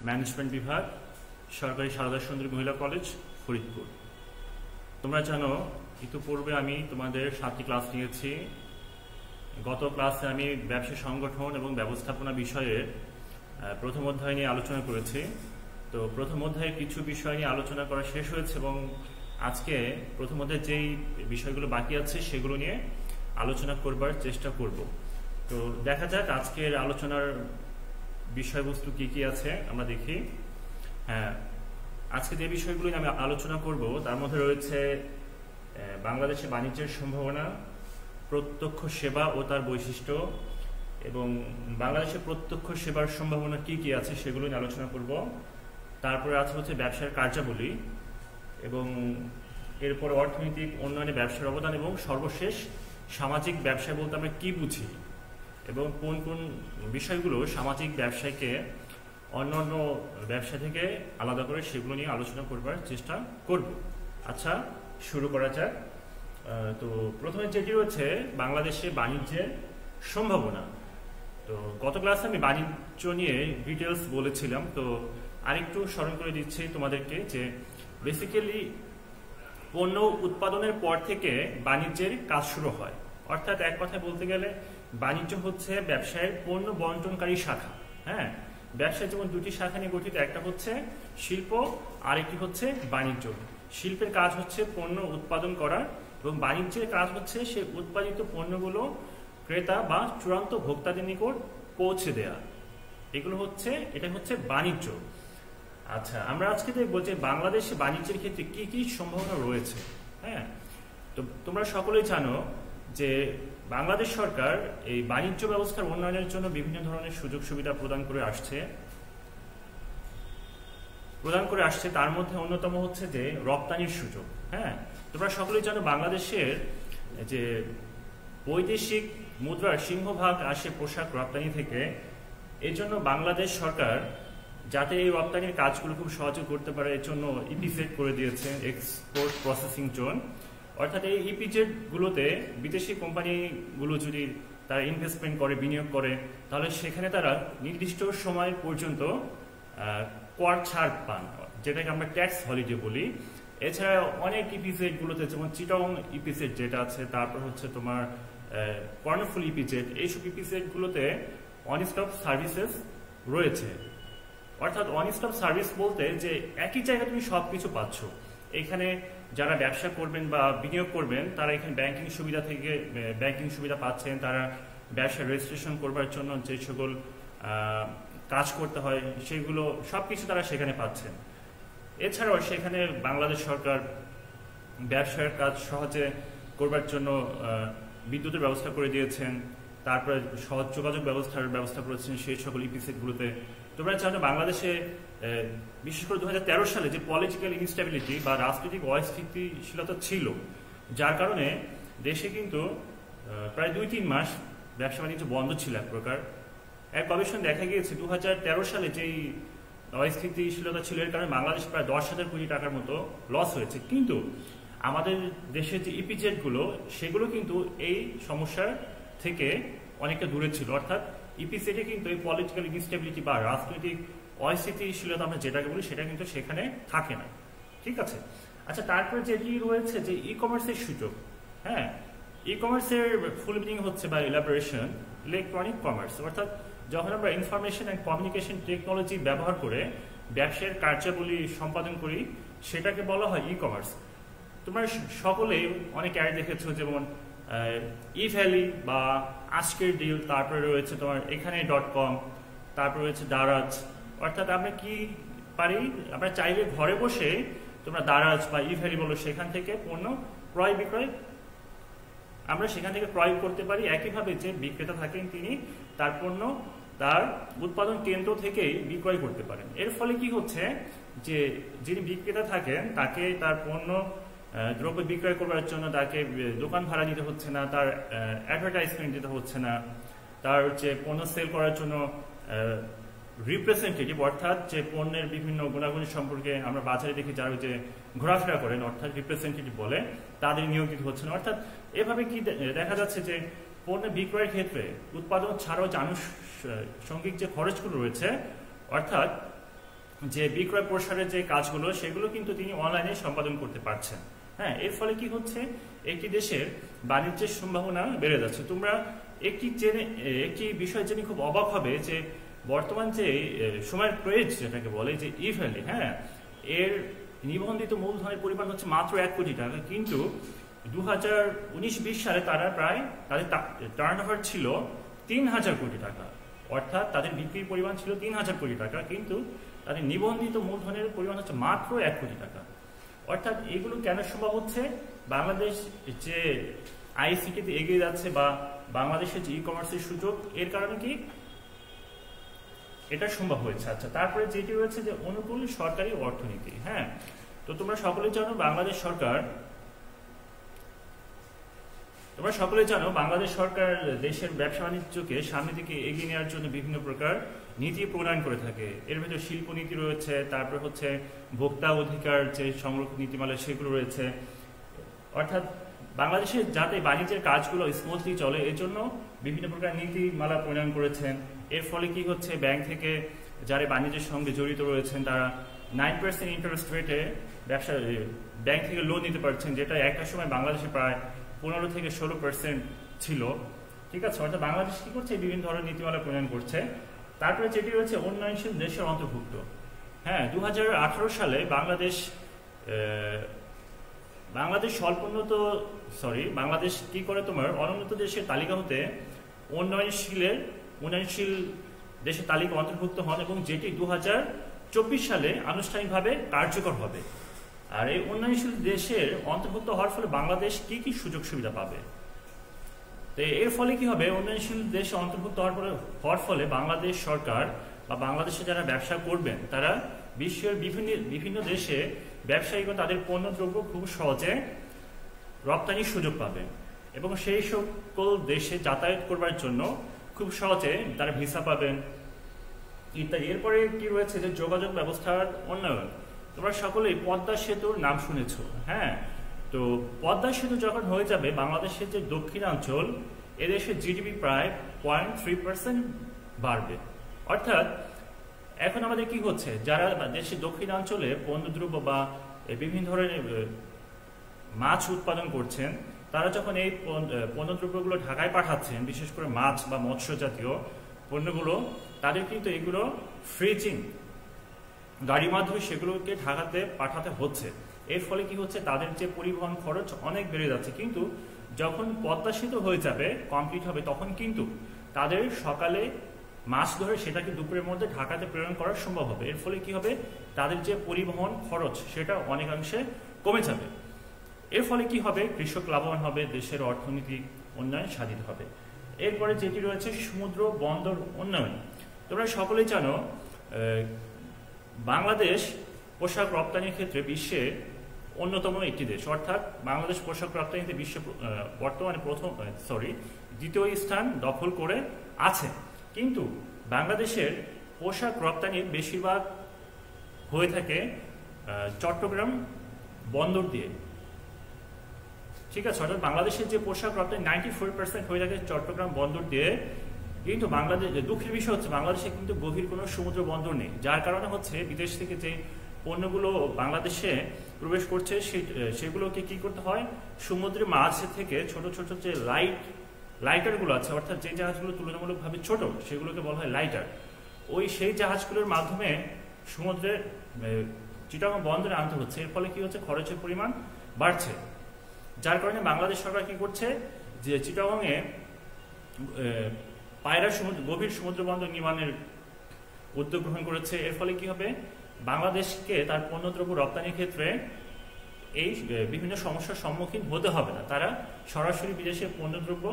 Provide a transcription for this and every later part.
Management বিভাগ, সরকারি সারদা সুন্দরী মহিলা কলেজ, ফরিদপুর। তোমরা জানো ইতিপূর্বে আমি তোমাদের 7টি ক্লাস নিয়েছি। গত ক্লাসে আমি ব্যবসা সংগঠন এবং ব্যবস্থাপনা বিষয়ে প্রথম অধ্যায় নিয়ে আলোচনা করেছি। তো প্রথম অধ্যায়ের কিছু বিষয় নিয়ে আলোচনা করা শেষ হয়েছে এবং আজকে প্রথম অধ্যায়ে যেই বিষয়গুলো বাকি আছে সেগুলো নিয়ে আলোচনা করবার চেষ্টা করব। তো দেখা যাক আজকের আলোচনার বিষয়বস্তু কি কি আছে আমরা দেখি। হ্যাঁ, আজকে যে বিষয়গুলো আমি আলোচনা করব তার মধ্যে রয়েছে বাংলাদেশে বাণিজ্যের সম্ভাবনা, প্রত্যক্ষ সেবা ও তার বৈশিষ্ট্য, এবং বাংলাদেশে প্রত্যক্ষ সেবার সম্ভাবনা কি কি আছে সেগুলো নিয়ে আলোচনা করব। তারপরে আছে হচ্ছে ব্যবসার কার্যাবলী, এবং এরপর অর্থনৈতিক উন্নয়নে ব্যবসার অবদান, এবং সর্বশেষ সামাজিক ব্যবসা বলতে আমরা কি বুঝি এবং কোন কোন বিষয়গুলো সামাজিক ব্যবসাকে অন্যান্য ব্যবসা থেকে আলাদা করে সেগুলো নিয়ে আলোচনা করবার চেষ্টা করব। আচ্ছা, শুরু করা যাক। তো প্রথমে যেটি রয়েছে বাংলাদেশে বাণিজ্যের সম্ভাবনা। তো গত ক্লাসে আমি বাণিজ্য নিয়ে ডিটেলস বলেছিলাম। তো আরেকটু স্মরণ করে দিচ্ছি তোমাদেরকে যে বেসিক্যালি পণ্য উৎপাদনের পর থেকে বাণিজ্যের কাজ শুরু হয়। অর্থাৎ এক কথায় বলতে গেলে বাণিজ্য হচ্ছে ব্যবসায়ের পণ্য বন্টনকারী শাখা। হ্যাঁ, ব্যবসা যেমন দুটি শাখা নিয়ে গঠিত, একটা হচ্ছে শিল্প আর একটি হচ্ছে বাণিজ্য। শিল্পের কাজ হচ্ছে পণ্য উৎপাদন করা এবং বাণিজ্যের কাজ হচ্ছে সেই উৎপাদিত পণ্যগুলো ক্রেতা বা চূড়ান্ত ভোক্তাদের নিকট পৌঁছে দেয়া। এটা হচ্ছে বাণিজ্য। আচ্ছা, আমরা আজকে দেখবো যে বাংলাদেশে বাণিজ্যের ক্ষেত্রে কি কি সম্ভাবনা রয়েছে। হ্যাঁ, তো তোমরা সকলেই জানো যে বাংলাদেশ সরকার এই বাণিজ্য ব্যবস্থার উন্নয়নের জন্য বিভিন্ন ধরনের সুযোগ সুবিধা প্রদান করে আসছে। তার মধ্যে অন্যতম হচ্ছে যে রপ্তানির সুযোগ। হ্যাঁ, তোমরা সকলেই জানো বাংলাদেশের যে বৈদেশিক মুদ্রার সিংহভাগ আসে পোশাক রপ্তানি থেকে। এই জন্য বাংলাদেশ সরকার যাতে এই রপ্তানির কাজগুলো খুব সহজে করতে পারে এর জন্য ইপিজেড করে দিয়েছে, এক্সপোর্ট প্রসেসিং জোন। অর্থাৎ এই ইপিজেড গুলোতে বিদেশি কোম্পানিগুলো যদি তারা ইনভেস্টমেন্ট করে, বিনিয়োগ করে, তাহলে সেখানে তারা নির্দিষ্ট সময় পর্যন্ত কর ছাড় পান, যেটাকে আমরা ট্যাক্স হলিডে বলি। এছাড়া অনেক ইপিজেড গুলোতে যেমন চিটং ইপিজেড যেটা আছে, তারপর হচ্ছে তোমার কর্ণফুলী ইপিজেড, এইসব ইপিজেড গুলোতে ওয়ান স্টপ সার্ভিসেস রয়েছে। অর্থাৎ ওয়ান স্টপ সার্ভিস বলতে যে একই জায়গায় তুমি সবকিছু পাচ্ছ। এখানে যারা ব্যবসা করবেন বা বিনিয়োগ করবেন তারা এখানে ব্যাংকিং সুবিধা পাচ্ছেন। তারা ব্যবসা রেজিস্ট্রেশন করবার জন্য যে সকল কাজ করতে হয় সেগুলো সবকিছু তারা সেখানে পাচ্ছেন। এছাড়াও সেখানে বাংলাদেশ সরকার ব্যবসার কাজ সহজে করবার জন্য বিদ্যুতের ব্যবস্থা করে দিয়েছেন। তারপরে সহজ যোগাযোগ ব্যবস্থা করেছেন সেই সকল ইপিসেড গুলোতে। তোমরা জানো বাংলাদেশে বিশেষ করে 2013 সালে যে পলিটিক্যাল ইনস্টেবিলিটি বা রাজনৈতিক অস্থিতিশীলতা ছিল, যার কারণে দেশে কিন্তু প্রায় 2-3 মাস ব্যবসা বাণিজ্য বন্ধ ছিল। এক প্রকার এক গবেষণা দেখা গিয়েছে 2013 সালে যেই অস্থিতিশীলতা ছিল এর কারণে বাংলাদেশ প্রায় 10,000 কোটি টাকার মতো লস হয়েছে। কিন্তু আমাদের দেশের যে ইপিজেড গুলো সেগুলো কিন্তু এই সমস্যার থেকে অনেকটা দূরে ছিল। অর্থাৎ ইপিজেডে কিন্তু এই পলিটিক্যাল ইনস্টেবিলিটি বা রাজনৈতিক অস্থিতিশীলতা আমরা যেটাকে বলি সেটা কিন্তু সেখানে থাকে না। ঠিক আছে। আচ্ছা, তারপরে যেটি রয়েছে যে ই কমার্সের সুযোগ। হ্যাঁ, ই কমার্সের ফুল মিনিং হচ্ছে বা ইলাবোরেশন ইলেকট্রনিক কমার্স। অর্থাৎ যখন আমরা ইনফরমেশন অ্যান্ড কমিউনিকেশন টেকনোলজি ব্যবহার করে ব্যবসার কার্যাবলী সম্পাদন করি সেটাকে বলা হয় ই কমার্স। তোমরা সকলেই অনেক অ্যাড দেখেছো, যেমন ই ভ্যালি বা আজকের ডিল, তারপরে রয়েছে তোমার এখানে .com, তারপরে রয়েছে দারাজ। অর্থাৎ আমরা কি পারি, আমরা চাইলে ঘরে বসে তোমরা দারাজ বা ই ভ্যালি বলো, সেখান থেকে পণ্য ক্রয় বিক্রয় আমরা সেখান থেকে ক্রয় করতে পারি। একইভাবে যে বিক্রেতা থাকেন তিনি তার পণ্য তার উৎপাদন কেন্দ্র থেকেই বিক্রয় করতে পারেন। এর ফলে কি হচ্ছে যে যিনি বিক্রেতা থাকেন তাকে তার পণ্য দ্রব্য বিক্রয় করবার জন্য তাকে দোকান ভাড়া দিতে হচ্ছে না, তার অ্যাডভার্টাইজমেন্ট দিতে হচ্ছে না, তার হচ্ছে পণ্য সেল করার জন্য রিপ্রেজেন্টেটিভ, অর্থাৎ যে পণ্যের বিভিন্ন গুণাগুণ সম্পর্কে আমরা বাজারে দেখি যারা যে ঘোরাফেরা করেন, অর্থাৎ রিপ্রেজেন্টেটিভ বলে, তাদের নিয়োগ দিতে হচ্ছে না। অর্থাৎ এভাবে কি দেখা যাচ্ছে যে পণ্য বিক্রয়ের ক্ষেত্রে উৎপাদন ছাড়াও যে আনুষঙ্গিক যে খরচগুলো রয়েছে, অর্থাৎ যে বিক্রয় প্রসারের যে কাজগুলো সেগুলো কিন্তু তিনি অনলাইনে সম্পাদন করতে পারছেন। হ্যাঁ, এর ফলে কি হচ্ছে, একটি দেশের বাণিজ্যের সম্ভাবনা বেড়ে যাচ্ছে। তোমরা একটি বিষয় জেনে খুব অবাক হবে যে বর্তমান যে সময়ের ক্রেজ যেটাকে বলে যে ই-ভ্যালি, হ্যাঁ, এর নিবন্ধিত মূলধনের পরিমাণ হচ্ছে মাত্র 1 কোটি টাকা, কিন্তু 2019-20 সালে তারা প্রায় তাদের টার্নওভার ছিল 3000 কোটি টাকা, অর্থাৎ তাদের বিক্রির পরিমাণ ছিল 3000 কোটি টাকা, কিন্তু তাদের নিবন্ধিত মূলধনের পরিমাণ হচ্ছে মাত্র 1 কোটি টাকা। অর্থাৎ এগুলো কেন সম্ভব হচ্ছে, বাংলাদেশ যে আইসিটিতে এগিয়ে যাচ্ছে বা বাংলাদেশের যে ই কমার্সের সুযোগ, এর কারণে কি এটা সম্ভব হয়েছে। আচ্ছা, তারপরে যেটি রয়েছে যে অনুকূল সরকারি অর্থনীতি। হ্যাঁ, তো তোমরা সকলে জানো বাংলাদেশ সরকার দেশের ব্যবসা বাণিজ্যকে সামনের দিকে এগিয়ে নেওয়ার জন্য বিভিন্ন প্রকার নীতি প্রণয়ন করে থাকে। এর ভেতর শিল্প নীতি রয়েছে, তারপর হচ্ছে ভোক্তা অধিকার যে সংরক্ষণ নীতিমালা সেগুলো রয়েছে। অর্থাৎ বাংলাদেশের যাতে বাণিজ্যের কাজগুলো স্মুথলি চলে এর জন্য বিভিন্ন প্রকার নীতিমালা প্রণয়ন করেছেন। এর ফলে কি হচ্ছে, ব্যাংক থেকে যারা বাণিজ্যের সঙ্গে জড়িত রয়েছেন তারা 9% ইন্টারেস্ট রেটে ব্যাংক থেকে লোন নিতে পারছেন, যেটা একটা সময় বাংলাদেশে প্রায় 15 থেকে 16% ছিল। ঠিক আছে, অর্থাৎ বাংলাদেশ কি করছে, বিভিন্ন ধরনের নীতিমালা প্রণয়ন করছে। তারপরে যেটি রয়েছে উন্নয়নশীল দেশের অন্তর্ভুক্ত। হ্যাঁ, 2018 সালে বাংলাদেশ কি করে তোমার অনুন্নত দেশের তালিকা হতে উন্নয়নশীল দেশের তালিকা অন্তর্ভুক্ত হন, এবং যেটি 2024 সালে আনুষ্ঠানিকভাবে কার্যকর হবে। আর এই উন্নয়নশীল দেশের অন্তর্ভুক্ত হওয়ার ফলে বাংলাদেশ কি কি সুযোগ সুবিধা পাবে, তো এর ফলে কি হবে, উন্নয়নশীল দেশে অন্তর্ভুক্ত হওয়ার ফলে বাংলাদেশ সরকার বা বাংলাদেশে যারা ব্যবসা করবেন তারা বিশ্বের বিভিন্ন দেশে ব্যবসায়ীগণ তাদের পণ্য দ্রব্য খুব সহজে রপ্তানির সুযোগ পাবে, এবং সেই সকল দেশে যাতায়াত করবার জন্য খুব সহজে তারা ভিসা পাবেন ইত্যাদি। এরপরে কি রয়েছে যে যোগাযোগ ব্যবস্থার উন্নয়ন। তোমরা সকলেই পদ্মা সেতুর নাম শুনেছ। হ্যাঁ, তো পদ্মা সেতু যখন হয়ে যাবে, বাংলাদেশের যে দক্ষিণাঞ্চল এদেশের জিডিপি প্রায় 0.3% বাড়বে। অর্থাৎ এখন আমাদের কি হচ্ছে, যারা দেশের দক্ষিণাঞ্চলে পণ্যদ্রব্য বা বিভিন্ন ধরনের মাছ উৎপাদন করছেন, তারা যখন এই পণ্যদ্রব্যগুলো ঢাকায় পাঠাচ্ছেন, বিশেষ করে মাছ বা মৎস্য জাতীয় পণ্যগুলো, তাদের কিন্তু এগুলো ফ্রিজিং গাড়ির মাধ্যমে সেগুলোকে ঢাকাতে পাঠাতে হচ্ছে। এর ফলে কি হচ্ছে, তাদের যে পরিবহন খরচ অনেক বেড়ে যাচ্ছে। কিন্তু যখন পদ্মা সেতু হয়ে যাবে, কমপ্লিট হবে, তখন কিন্তু তাদের সকালে মাছ ধরে সেটাকে দুপুরের মধ্যে ঢাকাতে প্রেরণ করা সম্ভব হবে। এর ফলে কি হবে, তাদের যে পরিবহন খরচ সেটা অনেকাংশে কমে যাবে। এর ফলে কি হবে, কৃষক লাভবান হবে, দেশের অর্থনৈতিক উন্নয়ন সাধিত হবে। এরপরে যেটি রয়েছে সমুদ্র বন্দর উন্নয়ন। তোমরা সকলেই জানো বাংলাদেশ পোশাক রপ্তানির ক্ষেত্রে বিশ্বে অন্যতম একটি দেশ। অর্থাৎ বাংলাদেশ পোশাক রপ্তানিতে বিশ্বে বর্তমানে দ্বিতীয় স্থান দখল করে আছে। কিন্তু বাংলাদেশের পোশাক রপ্তানির বেশিরভাগ হয়ে থাকে চট্টগ্রাম বন্দর দিয়ে। ঠিক আছে, অর্থাৎ বাংলাদেশের যে পোশাক রপ্তানি 94% হয়ে থাকে চট্টগ্রাম বন্দর দিয়ে। কিন্তু দুঃখের বিষয় হচ্ছে বাংলাদেশে কিন্তু গভীর কোনো সমুদ্র বন্দর নেই, যার কারণে হচ্ছে বিদেশ থেকে যে পণ্যগুলো বাংলাদেশে প্রবেশ করছে সেগুলোকে কি করতে হয়, সমুদ্রের মাঝ থেকে ছোট ছোট যে লাইটারগুলো আছে, অর্থাৎ যে জাহাজগুলো তুলনামূলকভাবে ছোট সেগুলোকে বলা হয় লাইটার, সেই জাহাজগুলোর মাধ্যমে সমুদ্রের চিটাগং বন্দরে আনতে হচ্ছে। এর ফলে কি হচ্ছে, খরচের পরিমাণ বাড়ছে, যার কারণে বাংলাদেশ সরকার কি করছে, যে চিটাগংয়ে পায়রা গভীর সমুদ্র বন্দর নির্মাণের উদ্যোগ গ্রহণ করেছে। এর ফলে কি হবে, বাংলাদেশকে তার পণ্যদ্রব্য রপ্তানির ক্ষেত্রে এই বিভিন্ন সমস্যার সম্মুখীন হতে হবে না, তারা সরাসরি বিদেশে পণ্যদ্রব্য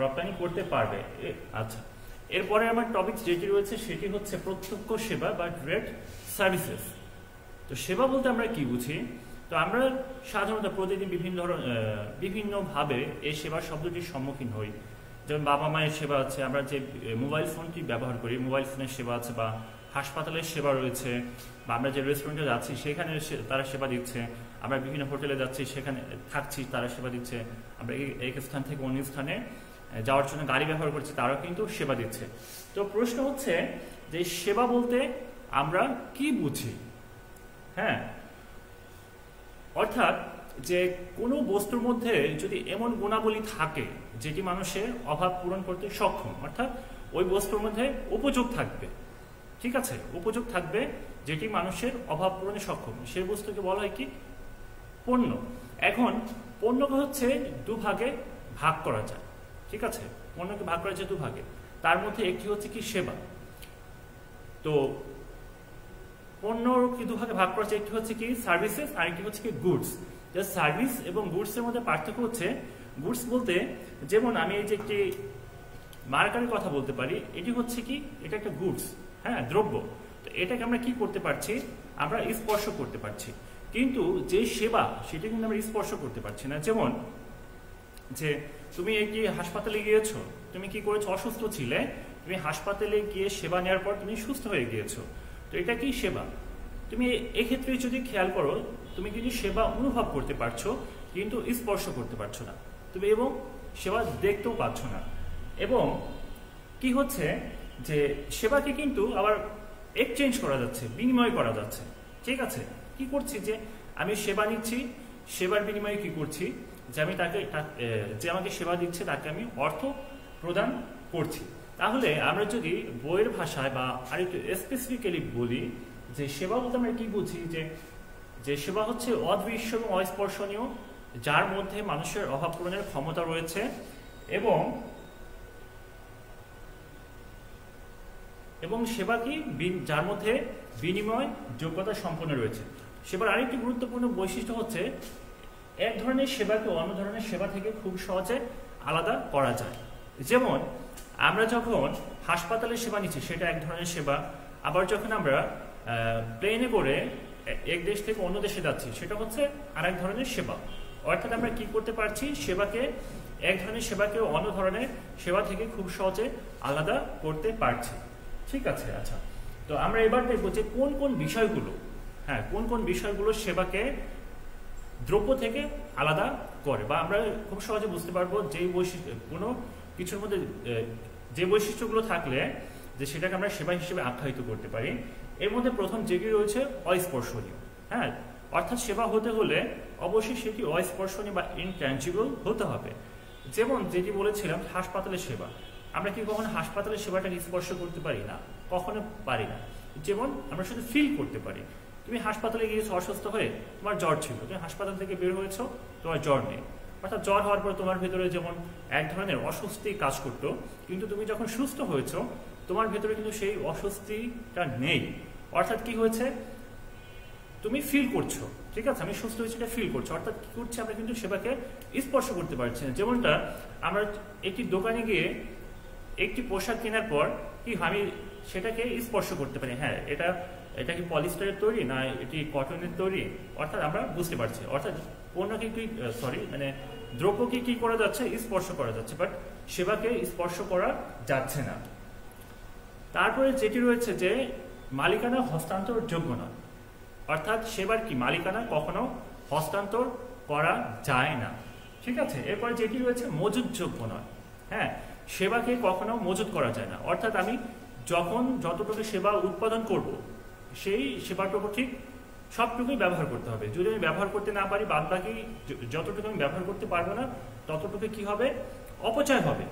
রপ্তানি করতে পারবে। আচ্ছা, এরপরে আমার টপিক যেটি রয়েছে সেটি হচ্ছে প্রত্যক্ষ সেবা বা ডিরেক্ট সার্ভিসেস। তো সেবা বলতে আমরা কি বুঝি, তো আমরা সাধারণত প্রতিদিন বিভিন্নভাবে এই সেবা শব্দটির সম্মুখীন হই। যেমন বাবা মায়ের সেবা আছে, আমরা যে মোবাইল ফোনটি ব্যবহার করি মোবাইল ফোনের সেবা আছে, বা হাসপাতালের সেবা রয়েছে, বা আমরা যে রেস্টুরেন্টে যাচ্ছি সেখানে তারা সেবা দিচ্ছে, আমরা বিভিন্ন হোটেলে যাচ্ছি সেখানে থাকছি তারা সেবা দিচ্ছে, আমরা এক স্থান থেকে অন্য স্থানে যাওয়ার জন্য গাড়ি ব্যবহার করছি তারাও কিন্তু সেবা দিচ্ছে। তো প্রশ্ন হচ্ছে যে সেবা বলতে আমরা কি বুঝি। হ্যাঁ, অর্থাৎ যে কোনো বস্তুর মধ্যে যদি এমন গুণাবলী থাকে যেটি মানুষের অভাব পূরণ করতে সক্ষম, অর্থাৎ ওই বস্তুর মধ্যে উপযোগ থাকবে, ঠিক আছে, উপযোগ থাকবে যেটি মানুষের অভাব পূরণে সক্ষম, সেই বস্তুকে বলা হয় কি পণ্য। এখন পণ্যকে হচ্ছে দুভাগে ভাগ করা যায়, ঠিক আছে, পণ্যকে ভাগ করা যায় দুভাগে, তার মধ্যে একটি হচ্ছে কি সেবা। তো পণ্য কি দুভাগে ভাগ করা যায়, একটি হচ্ছে কি সার্ভিসেস আর একটি হচ্ছে কি গুডস। সার্ভিস এবং গুডস এর মধ্যে পার্থক্য হচ্ছে, গুডস বলতে যেমন আমি এই যে একটি মার্কারের কথা বলতে পারি, এটি হচ্ছে কি এটা একটা গুডস, হ্যাঁ, দ্রব্য। তো এটাকে আমরা কি করতে পারছি, আমরা স্পর্শ করতে পারছি, কিন্তু যে সেবা সেটা কিন্তু আমরা স্পর্শ করতে পারছি না। যেমন যে তুমি একটি হাসপাতালে গিয়েছো, তুমি কি করেছো, অসুস্থ ছিলে, তুমি হাসপাতালে গিয়ে সেবা নেওয়ার পর তুমি সুস্থ হয়ে গিয়েছো, তো এটা কি সেবা। তুমি এক্ষেত্রে যদি খেয়াল করো, তুমি কিন্তু সেবা অনুভব করতে পারছো কিন্তু স্পর্শ করতে পারছো না তুমি, এবং সেবা দেখতেও পাচ্ছ না। এবং কি হচ্ছে যে সেবাকে কিন্তু আবার এক্সচেঞ্জ করা যাচ্ছে, বিনিময় করা যাচ্ছে, ঠিক আছে। কি করছি, যে আমি সেবা নিচ্ছি, সেবার বিনিময়ে কি করছি, যে আমি তাকে, যে আমাকে সেবা দিচ্ছে তাকে আমি অর্থ প্রদান করছি। তাহলে আমরা যদি বইয়ের ভাষায় বা আরেকটু স্পেসিফিক্যালি বলি, যে সেবা বলতে আমরা কি বুঝি, যে সেবা হচ্ছে অদৃশ্য এবং অস্পর্শনীয়, যার মধ্যে মানুষের অভাব পূরণের ক্ষমতা রয়েছে এবং সেবা কি যার মধ্যে বিনিময় যোগ্যতা সম্পন্ন রয়েছে। সেবার আরেকটি গুরুত্বপূর্ণ বৈশিষ্ট্য হচ্ছে, এক ধরনের সেবাকে অন্য ধরনের সেবা থেকে খুব সহজে আলাদা করা যায়। যেমন আমরা যখন হাসপাতালে সেবা নিচ্ছি সেটা এক ধরনের সেবা, আবার যখন আমরা প্লেনে করে এক দেশ থেকে অন্য দেশে যাচ্ছি সেটা হচ্ছে আরেক ধরনের সেবা। অর্থাৎ আমরা কি করতে পারছি, সেবাকে, এক ধরনের সেবাকে অন্য ধরনের সেবা থেকে খুব সহজে আলাদা করতে পারছি, ঠিক আছে। আচ্ছা, তো আমরা এবার দেখবো যে কোন কোন বিষয়গুলো, হ্যাঁ, কোন কোন বিষয়গুলো সেবাকে দ্রব্য থেকে আলাদা করে, বা আমরা খুব সহজে বুঝতে পারবো যে বৈশিষ্ট্য, কোনো কিছুর মধ্যে যে বৈশিষ্ট্যগুলো থাকলে যে সেটাকে আমরা সেবা হিসেবে আখ্যায়িত করতে পারি। এর মধ্যে প্রথম যেটি রয়েছে অস্পর্শনীয়, হ্যাঁ, অর্থাৎ সেবা হতে হলে অবশ্যই সেটি অস্পর্শনীয় বা ইনট্যাঞ্জিবল হতে হবে। যেমন যেটি বলেছিলাম হাসপাতালের সেবা, আমরা কি কখনো হাসপাতালের সেবাটাকে স্পর্শ করতে পারি না, কখনো পারি না। যেমন আমরা শুধু ফিল করতে পারি। তুমি হাসপাতালে গিয়েছো অসুস্থ হয়ে, তোমার জ্বর ছিল, তুমি হাসপাতাল থেকে বের হয়েছো, তোমার জ্বর নেই, অর্থাৎ জ্বর হওয়ার পর তোমার ভেতরে যেমন এক ধরনের অস্বস্তি কাজ করতো, কিন্তু তুমি যখন সুস্থ হয়েছো তোমার ভেতরে কিন্তু সেই অস্বস্তিটা নেই। অর্থাৎ কি হয়েছে, তুমি ফিল করছো, ঠিক আছে, আমি সুস্থ হয়েছি এটা ফিল করছো, অর্থাৎ কি করছি, আমরা কিন্তু সেবাকে স্পর্শ করতে পারছি না। যেমনটা আমরা একটি দোকানে গিয়ে একটি পোশাক কেনার পর কি আমি সেটাকে স্পর্শ করতে পারি, হ্যাঁ এটা কি পলিস্টারের তৈরি না এটি কটনের তৈরি, অর্থাৎ আমরা বুঝতে পারছি। অর্থাৎ পণ্যকে কি মানে দ্রব্যকে কি করা যাচ্ছে, স্পর্শ করা যাচ্ছে, বাট সেবাকে স্পর্শ করা যাচ্ছে না। তারপরে যেটি রয়েছে যে মালিকানা হস্তান্তর যোগ্য নয়, অর্থাৎ সেবার কি মালিকানা কখনো হস্তান্তর করা যায় না, ঠিক আছে। এরপরে যেটি রয়েছে মজুদ যোগ্য নয়, হ্যাঁ, সেবাকে কখনো মজুদ করা যায় না, অর্থাৎ আমি যখন যতটুকু সেবা উৎপাদন করব সেই সেবাটুকু ঠিক সবটুকুই ব্যবহার করতে হবে। যদি আমি ব্যবহার করতে না পারি, বাদ বাকি যতটুকু আমি ব্যবহার করতে পারবো না ততটুকু কি হবে, অপচয় হবে,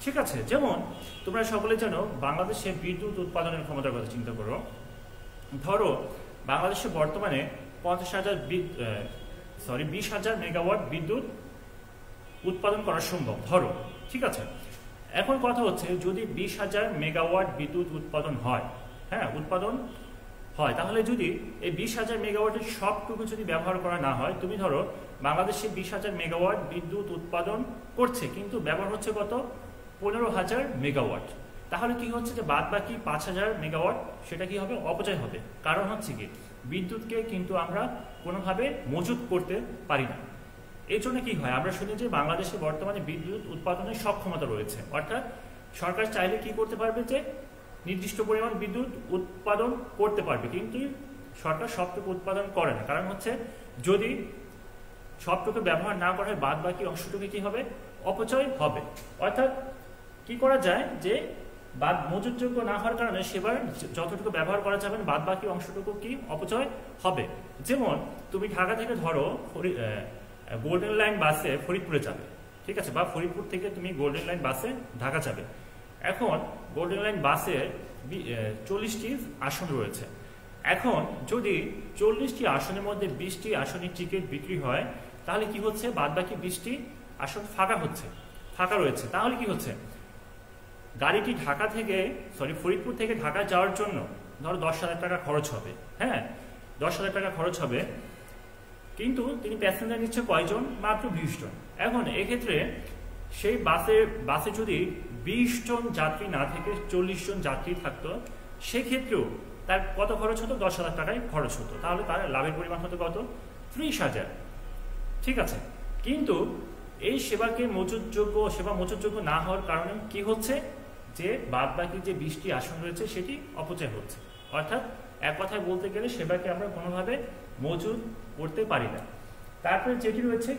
ঠিক আছে। যেমন তোমরা সকলে জানো বাংলাদেশে বিদ্যুৎ উৎপাদনের ক্ষমতার কথা চিন্তা করো। ধরো বাংলাদেশে বর্তমানে 20,000 মেগাওয়াট বিদ্যুৎ উৎপাদন করা সম্ভব, ধরো, ঠিক আছে। এখন কথা হচ্ছে যদি 20,000 মেগাওয়াট বিদ্যুৎ উৎপাদন হয়, হ্যাঁ, উৎপাদন হয়, তাহলে যদি এই 20,000 মেগাওয়াটের সবটুকু যদি ব্যবহার করা না হয়, তুমি ধরো বাংলাদেশে 20,000 মেগাওয়াট বিদ্যুৎ উৎপাদন করছে কিন্তু ব্যবহার হচ্ছে কত, 15,000 মেগাওয়াট, তাহলে কি হচ্ছে যে বাদ বাকি 5,000 মেগাওয়াট সেটা কি হবে, অপচয় হবে। কারণ হচ্ছে কি বিদ্যুৎকে কিন্তু আমরা কোনোভাবে মজুত করতে পারি না। এই জন্য কি হয়, আমরা শুনি যে বাংলাদেশে বর্তমানে বিদ্যুৎ উৎপাদনের সক্ষমতা রয়েছে, অর্থাৎ সরকার চাইলে কি করতে পারবে, যে নির্দিষ্ট পরিমাণ বিদ্যুৎ উৎপাদন করতে পারবে, কিন্তু সরকার সবটুকু উৎপাদন করে না। কারণ হচ্ছে যদি সবটুকু ব্যবহার না করা হয়, বাদ বাকি অংশটুকু কি হবে, অপচয় হবে। অর্থাৎ কি করা যায়, যে মজুতযোগ্য না হওয়ার কারণে সেবার যতটুকু ব্যবহার করা যাবে বাদ বাকি অংশটুকু কি অপচয় হবে। যেমন তুমি ঢাকা থেকে ধরো গোল্ডেন লাইন বাসে ফরিদপুরে যাবে, ঠিক আছে, বা ফরিদপুর থেকে তুমি গোল্ডেন লাইন বাসে ঢাকা যাবে। এখন গোল্ডেন লাইন বাসে 40টি আসন রয়েছে। এখন যদি 40টি আসনের মধ্যে 20টি আসনের টিকিট বিক্রি হয়, তাহলে কি হচ্ছে, বাদ বাকি 20টি আসন ফাঁকা রয়েছে। তাহলে কি হচ্ছে, গাড়িটি ফরিদপুর থেকে ঢাকা যাওয়ার জন্য ধরো 10,000 টাকা খরচ হবে। হ্যাঁ, 10,000 টাকা খরচ হবে, কিন্তু তিনি প্যাসেঞ্জার নিচ্ছে কয়জন, মাত্র 20 জন। এখন এক্ষেত্রে সেই বাসে যদি 20 জন যাত্রী না থেকে 40 জন যাত্রী থাকতো, সেক্ষেত্রেও তার কত খরচ হতো, 10,000 টাকায় খরচ হতো। তাহলে তার লাভের পরিমাণ হতো কত, 30,000। ঠিক আছে, কিন্তু এই সেবা মজুতযোগ্য না হওয়ার কারণে কি হচ্ছে, যে বাদ বাকি যে 20টি আসন রয়েছে সেটি অপচয় হচ্ছে। অর্থাৎ এক কথায় বলতে গেলে সেবাকে আমরা কোনোভাবে মজুত করতে পারি না। তারপরে যেটি রয়েছে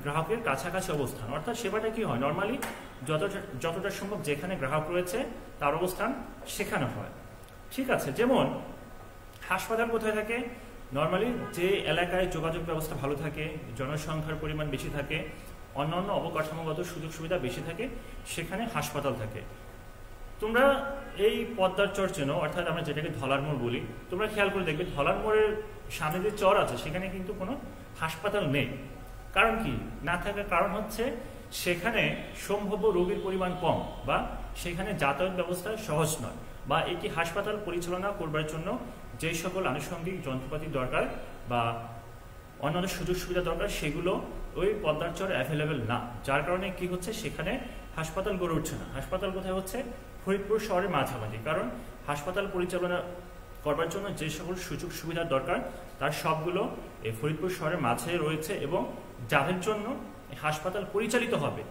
গ্রাহকের কাছাকাছি অবস্থান, অর্থাৎ সেবাটা কি হয়, নর্মালি যতটা সম্ভব যেখানে গ্রাহক রয়েছে তার অবস্থান সেখানে হয়। ঠিক আছে, যেমন হাসপাতাল কোথায় থাকে, নর্মালি যে এলাকায় যোগাযোগ ব্যবস্থা ভালো থাকে, জনসংখ্যার পরিমাণ বেশি থাকে, অন্যান্য অবকাঠামোগত সুযোগ সুবিধা বেশি থাকে, সেখানে হাসপাতাল থাকে। তোমরা এই পদ্মার চর চেনো, অর্থাৎ আমরা যেটাকে ধলার মোড় বলি, তোমরা খেয়াল করে দেখবে ধলার মোড়ের সামনে যে চর আছে সেখানে কিন্তু কোনো হাসপাতাল নেই। কারণ কি না থাকার কারণ হচ্ছে সেখানে সম্ভাব্য রোগীর পরিমাণ কম, বা সেখানে যাতায়াত ব্যবস্থা সহজ নয়, বা এটি হাসপাতাল পরিচালনা করবার জন্য যে সকল আনুষঙ্গিক যন্ত্রপাতি দরকার বা অন্যান্য সুযোগ সুবিধা দরকার সেগুলো ওই পদ্মার চরে অ্যাভেলেবেল না। যার কারণে কি হচ্ছে, সেখানে হাসপাতাল গড়ে উঠছে না। হাসপাতাল কোথায় হচ্ছে, ফরিদপুর শহরের মাঝামাঝি। কারণ হাসপাতাল পরিচালনা করবার জন্য যে সকল সুযোগ সুবিধার দরকার তার সবগুলো এই ফরিদপুর শহরের মাঝে রয়েছে, এবং যাদের জন্য হাসপাতাল পরিচালিত হবে,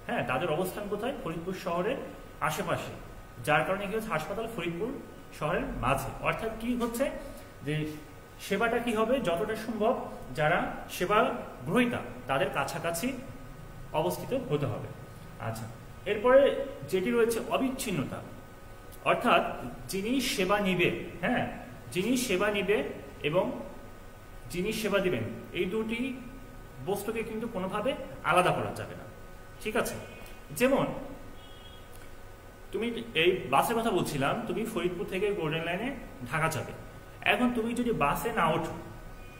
হ্যাঁ, তাদের অবস্থান কোথায়, ফরিদপুর শহরের আশেপাশে। যার কারণে কি হচ্ছে, হাসপাতাল ফরিদপুর শহরের মাঝে। অর্থাৎ কি হচ্ছে, যে সেবাটা কি হবে, যতটা সম্ভব যারা সেবা গ্রহীতা তাদের কাছাকাছি অবস্থিত হতে হবে। আচ্ছা, এরপরে যেটি রয়েছে অবিচ্ছিন্নতা, অর্থাৎ যিনি সেবা নিবে, হ্যাঁ, যিনি সেবা নিবে এবং যিনি সেবা দিবেন, এই দুটি বস্তুকে কিন্তু কোনোভাবে আলাদা করা যাবে না। ঠিক আছে, যেমন তুমি এই বাসের কথা বলছিলাম, তুমি ফরিদপুর থেকে গোল্ডেন লাইনে ঢাকা যাবে। এখন তুমি যদি বাসে না ওঠো,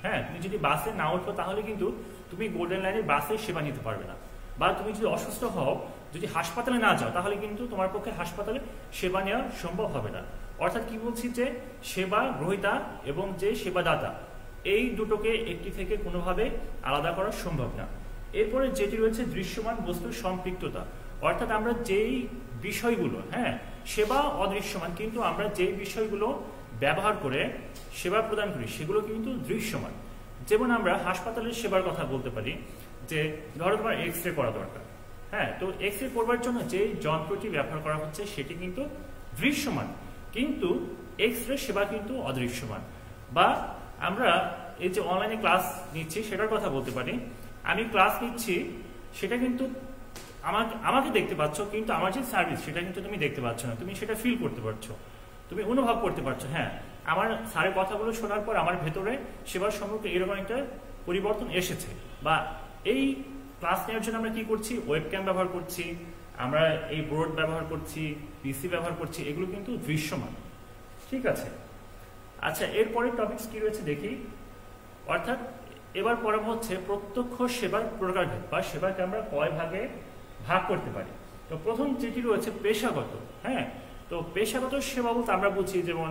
হ্যাঁ, তুমি যদি বাসে না ওঠো, তাহলে কিন্তু তুমি গোল্ডেন লাইনের বাসে সেবা নিতে পারবে না। বা তুমি যদি অসুস্থ হও, যদি হাসপাতালে না যাও, তাহলে কিন্তু তোমার পক্ষে হাসপাতালে সেবা নেওয়া সম্ভব হবে না। অর্থাৎ কি বলছি, যে সেবা গ্রহীতা এবং যে সেবাদাতা, এই দুটোকে একটি থেকে কোনোভাবে আলাদা করা সম্ভব না। এরপরে যেটি রয়েছে দৃশ্যমান বস্তুর সম্পৃক্ততা, অর্থাৎ আমরা যেই বিষয়গুলো, হ্যাঁ, সেবা অদৃশ্যমান, কিন্তু আমরা যেই বিষয়গুলো ব্যবহার করে সেবা প্রদান করি সেগুলো কিন্তু দৃশ্যমান। যেমন আমরা হাসপাতালের সেবার কথা বলতে পারি, যে ধরো তোমার এক্স রে করা দরকার, হ্যাঁ, তো এক্স রে করবার জন্য যে যন্ত্রটি ব্যবহার করা হচ্ছে সেটি কিন্তু দৃশ্যমান, কিন্তু এক্স রে সেবা কিন্তু অদৃশ্যমান। বা আমরা এই যে অনলাইনে ক্লাস নিচ্ছি সেটার কথা বলতে পারি, আমি ক্লাস নিচ্ছি, সেটা কিন্তু আমাকে দেখতে পাচ্ছ, কিন্তু আমার যে সার্ভিস সেটা কিন্তু তুমি দেখতে পাচ্ছ না, তুমি সেটা ফিল করতে পারছো, তুমি অনুভব করতে পারছো। হ্যাঁ, আমার স্যারের কথাগুলো শোনার পর আমার ভেতরে সেবার সম্পর্কে এরকম একটা পরিবর্তন এসেছে। বা এই ক্লাস নেওয়ার জন্য আমরা কি করছি, ওয়েবক্যাম ব্যবহার করছি, আমরা এই বোর্ড ব্যবহার করছি, পিসি ব্যবহার করছি, এগুলো কিন্তু দৃশ্যমান। ঠিক আছে, আচ্ছা, এরপরে টপিকস কি রয়েছে দেখি। অর্থাৎ এবার পড়া হচ্ছে প্রত্যক্ষ সেবার প্রকারভেদ, বা সেবাকে আমরা কয় ভাগে ভাগ করতে পারি। তো প্রথম যেটি রয়েছে পেশাগত, হ্যাঁ, তো পেশাগত সেবা বলতে আমরা বুঝি যেমন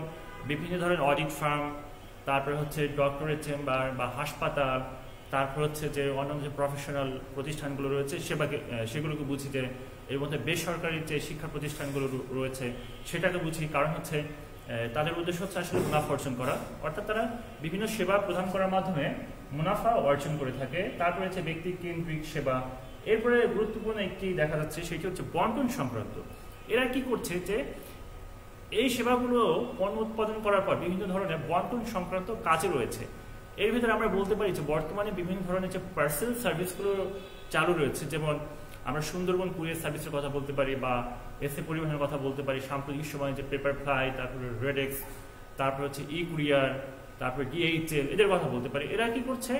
বিভিন্ন ধরনের অডিট ফার্ম, তারপরে হচ্ছে ডক্টরের চেম্বার বা হাসপাতাল, তারপর হচ্ছে যে অন্যান্য যে প্রফেশনাল প্রতিষ্ঠানগুলো রয়েছে সেগুলোকে বুঝি। যে এর মধ্যে বেসরকারি যে শিক্ষা প্রতিষ্ঠানগুলো রয়েছে সেটাকে বুঝি, কারণ হচ্ছে তাদের উদ্দেশ্য হচ্ছে আসলে মুনাফা অর্জন করা, অর্থাৎ তারা বিভিন্ন সেবা প্রদান করার মাধ্যমে মুনাফা অর্জন করে থাকে। তারপরে হচ্ছে ব্যক্তি কেন্দ্রিক সেবা। এরপরে গুরুত্বপূর্ণ একটি দেখা যাচ্ছে, সেটি হচ্ছে বন্টন সংক্রান্ত। এরা কি করছে, যে এই সেবাগুলো পণ্য উৎপাদন করার পর বিভিন্ন ধরনের বন্টন সংক্রান্ত কাজে রয়েছে। এর ভিতরে আমরা বলতে পারি যে বর্তমানে বিভিন্ন ধরনের যে পার্সেল সার্ভিসগুলো চালু রয়েছে, যেমন আমরা সুন্দরবন কুরিয়ার সার্ভিসের কথা বলতে পারি, বা এসএ পরিবহনের কথা বলতে পারি, সাম্প্রতিক সময়ে যে পেপার ফ্লাই, তারপরে রেডেক্স, তারপর হচ্ছে ই কুরিয়ার, তারপরে ডিএইচএল, এদের কথা বলতে পারি। এরা কি করছে,